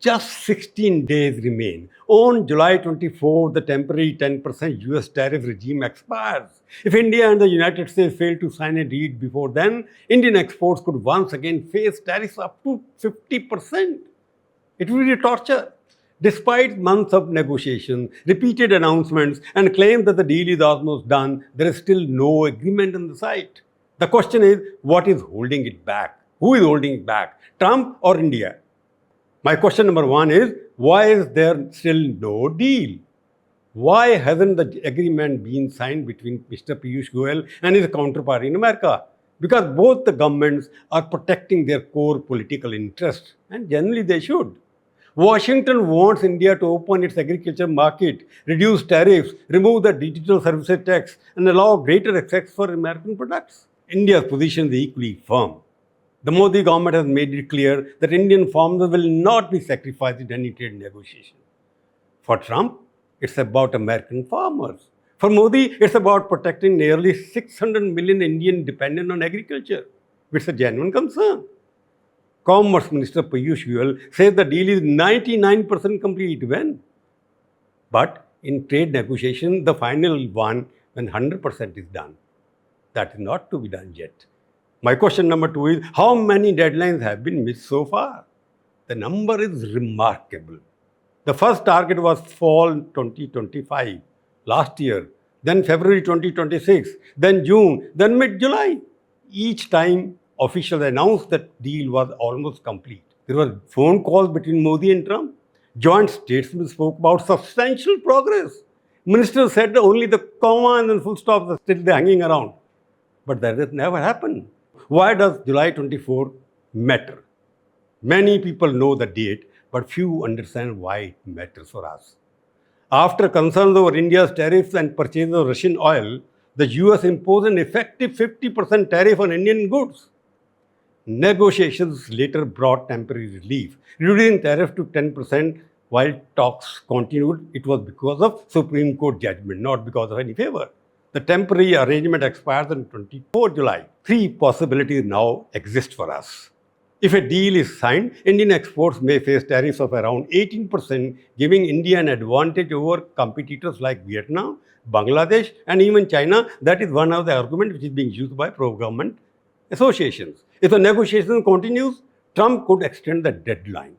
Just 16 days remain. On July 24, the temporary 10% US tariff regime expires. If India and the United States fail to sign a deal before then, Indian exports could once again face tariffs up to 50%. It will be a torture. Despite months of negotiation, repeated announcements, and claims that the deal is almost done, there is still no agreement on the site. The question is, what is holding it back? Who is holding it back? Trump or India? My question number one is, why is there still no deal? Why hasn't the agreement been signed between Mr. Piyush Goyal and his counterpart in America? Because both the governments are protecting their core political interests, and generally they should. Washington wants India to open its agriculture market, reduce tariffs, remove the digital services tax, and allow greater access for American products. India's position is equally firm. The Modi government has made it clear that Indian farmers will not be sacrificed in any trade negotiation. For Trump, it's about American farmers. For Modi, it's about protecting nearly 600 million Indians dependent on agriculture. It's a genuine concern. Commerce Minister Piyush Goyal says the deal is 99% complete. When? But in trade negotiation, the final one, when 100% is done. That is not to be done yet. My question number two is, how many deadlines have been missed so far? The number is remarkable. The first target was fall 2025, last year, then February 2026, then June, then mid-July. Each time, officials announced that deal was almost complete. There were phone calls between Modi and Trump. Joint statesmen spoke about substantial progress. Ministers said only the comma and then full stops are still hanging around. But that has never happened. Why does July 24 matter? Many people know the date, but few understand why it matters for us. After concerns over India's tariffs and purchase of Russian oil, the US imposed an effective 50% tariff on Indian goods. Negotiations later brought temporary relief, reducing tariff to 10%. While talks continued, it was because of Supreme Court judgment, not because of any favor. The temporary arrangement expires on 24 July. Three possibilities now exist for us. If a deal is signed, Indian exports may face tariffs of around 18%, giving India an advantage over competitors like Vietnam, Bangladesh, and even China. That is one of the arguments which is being used by pro-government associations. If the negotiation continues, Trump could extend the deadline.